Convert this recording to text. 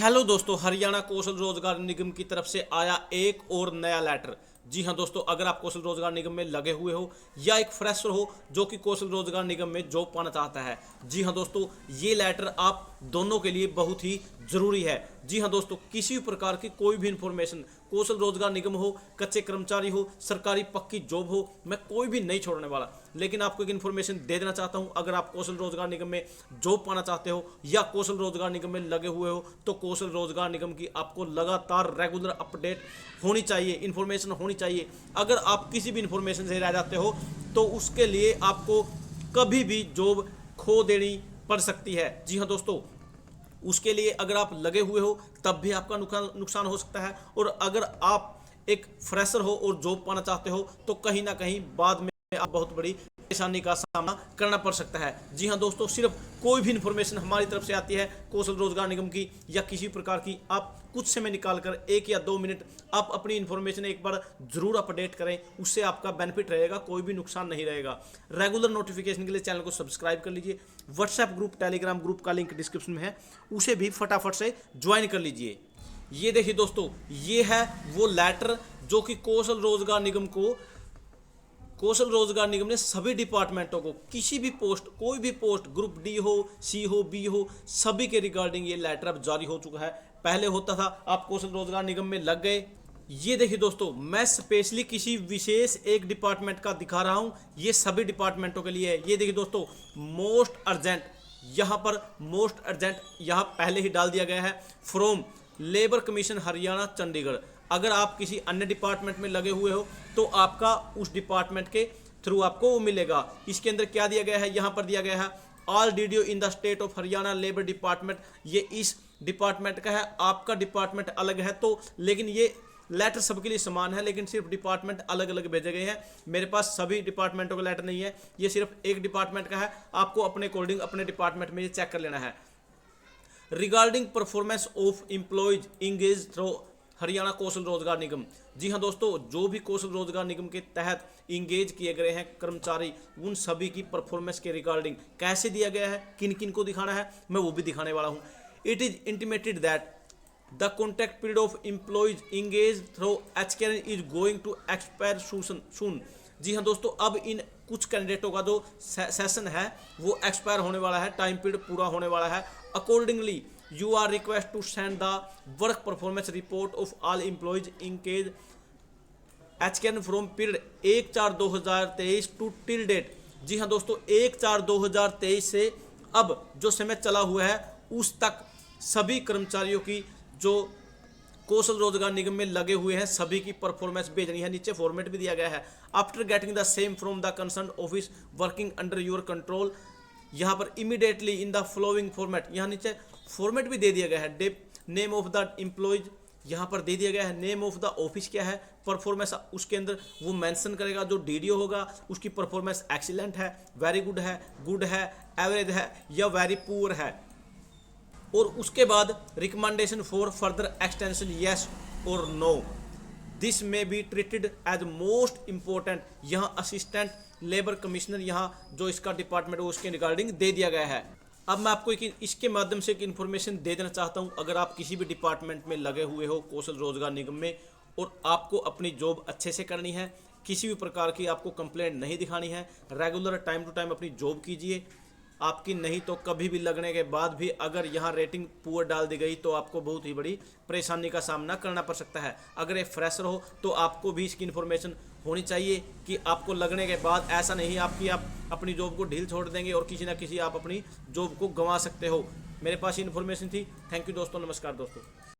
Hello दोस्तों, हरियाणा कौशल रोजगार निगम की तरफ से आया एक और नया लेटर। जी हां दोस्तों, अगर आप कौशल रोजगार निगम में लगे हुए हो या एक फ्रेशर हो जो कि कौशल रोजगार निगम में जॉब पाना चाहता है, जी हां दोस्तों, ये लेटर आप दोनों के लिए बहुत ही जरूरी है। जी हां दोस्तों, किसी भी प्रकार की कोई भी इंफॉर्मेशन, कौशल रोजगार निगम हो, कच्चे कर्मचारी हो, सरकारी पक्की जॉब हो, मैं कोई भी नहीं छोड़ने वाला। लेकिन आपको एक इन्फॉर्मेशन दे देना चाहता हूं, अगर आप कौशल रोजगार निगम में जॉब पाना चाहते हो या कौशल रोजगार निगम में लगे हुए हो, तो कौशल रोजगार निगम की आपको लगातार रेगुलर अपडेट होनी चाहिए, इन्फॉर्मेशन होनी चाहिए। अगर आप किसी भी इन्फॉर्मेशन से रह जाते हो तो उसके लिए आपको कभी भी जॉब खो देनी पड़ सकती है। जी हाँ दोस्तों, उसके लिए अगर आप लगे हुए हो तब भी आपका नुकसान हो सकता है, और अगर आप एक फ्रेशर हो और जॉब पाना चाहते हो तो कहीं ना कहीं बाद में आप बहुत बड़ी परेशानी का सामना करना पड़ सकता है। जी हाँ दोस्तों, सिर्फ कोई भी इंफॉर्मेशन हमारी तरफ से आती है कौशल रोजगार निगम की या किसी प्रकार की, आप कुछ समय निकालकर 1 या 2 मिनट आप अपनी इंफॉर्मेशन एक बार जरूर अपडेट करें, उससे आपका बेनिफिट रहेगा, कोई भी नुकसान नहीं रहेगा। रेगुलर नोटिफिकेशन के लिए चैनल को सब्सक्राइब कर लीजिए। व्हाट्सएप ग्रुप, टेलीग्राम ग्रुप का लिंक डिस्क्रिप्शन में है, उसे भी फटाफट से ज्वाइन कर लीजिए। ये देखिए दोस्तों, ये है वो लेटर जो कि कौशल रोजगार निगम ने सभी डिपार्टमेंटों को किसी भी पोस्ट, कोई भी पोस्ट, ग्रुप डी हो, सी हो, बी हो, सभी के रिगार्डिंग ये लेटर अब जारी हो चुका है। पहले होता था आप कौशल रोजगार निगम में लग गए। ये देखिए दोस्तों, मैं स्पेशली किसी विशेष एक डिपार्टमेंट का दिखा रहा हूं, ये सभी डिपार्टमेंटों के लिए है। ये देखिए दोस्तों, मोस्ट अर्जेंट, यहां पर मोस्ट अर्जेंट यहां पहले ही डाल दिया गया है, from labour commission Haryana Chandigarh. अगर आप किसी अन्य डिपार्टमेंट में लगे हुए हो तो आपका उस डिपार्टमेंट के थ्रू आपको वो मिलेगा। इसके अंदर क्या दिया गया है, यहां पर दिया गया है all DDO in the state of Haryana labour department. ये इस डिपार्टमेंट का है, आपका डिपार्टमेंट अलग है तो, लेकिन ये लेटर सबके लिए समान है, लेकिन सिर्फ डिपार्टमेंट अलग अलग भेजे गए हैं। मेरे पास सभी डिपार्टमेंटों का लेटर नहीं है, ये सिर्फ एक डिपार्टमेंट का है। आपको अपने अकॉर्डिंग अपने डिपार्टमेंट में ये चेक कर लेना है। Regarding performance of employees engage through Haryana Kaushal Rozgar Nigam. जी हाँ दोस्तों, जो भी कौशल रोजगार निगम के तहत इंगेज किए गए हैं कर्मचारी, उन सभी की परफॉर्मेंस के रिगार्डिंग कैसे दिया गया है, किन किन को दिखाना है, मैं वो भी दिखाने वाला हूँ। It is intimated that the contract period of employees engage through HKN is going to expire soon. जी हाँ दोस्तों, अब इन कुछ कैंडिडेटों का जो सेशन है वो एक्सपायर होने वाला है, टाइम पीरियड पूरा होने वाला है। Accordingly you are request to send the work performance report of all employees engaged HKN from period 1/4/2023 to till date। जी हाँ दोस्तों, 1/4/2023 से अब जो समय चला हुआ है उस तक सभी कर्मचारियों की जो कौशल रोजगार निगम में लगे हुए हैं सभी की परफॉर्मेंस भेजनी है। नीचे फॉर्मेट भी दिया गया है, after getting the same from the concern office working under your control. यहाँ पर immediately in the following format, यहाँ नीचे फॉर्मेट भी दे दिया गया है। नेम ऑफ द एम्प्लॉयज यहाँ पर दे दिया गया है, नेम ऑफ द ऑफिस क्या है, परफॉर्मेंस उसके अंदर वो मेंशन करेगा। जो डीडीओ होगा उसकी परफॉर्मेंस एक्सीलेंट है, वेरी गुड है, एवरेज है या वेरी पुअर है। और उसके बाद recommendation for further extension, yes और नो। दिस में be treated as most important. यहाँ असिस्टेंट लेबर कमिश्नर, यहाँ जो इसका डिपार्टमेंट है उसके रिगार्डिंग दे दिया गया है। अब मैं आपको इसके माध्यम से एक इन्फॉर्मेशन दे देना चाहता हूं, अगर आप किसी भी डिपार्टमेंट में लगे हुए हो कौशल रोजगार निगम में और आपको अपनी जॉब अच्छे से करनी है, किसी भी प्रकार की आपको कंप्लेंट नहीं दिखानी है, रेगुलर टाइम टू टाइम अपनी जॉब कीजिए। आपकी नहीं तो कभी भी लगने के बाद भी अगर यहाँ रेटिंग पुअर डाल दी गई तो आपको बहुत ही बड़ी परेशानी का सामना करना पड़ सकता है। अगर एक फ्रेशर हो तो आपको भी इसकी इन्फॉर्मेशन होनी चाहिए कि आपको लगने के बाद ऐसा नहीं आप अपनी जॉब को ढील छोड़ देंगे और किसी ना किसी आप अपनी जॉब को गंवा सकते हो। मेरे पास ये इन्फॉर्मेशन थी। थैंक यू दोस्तों, नमस्कार दोस्तों।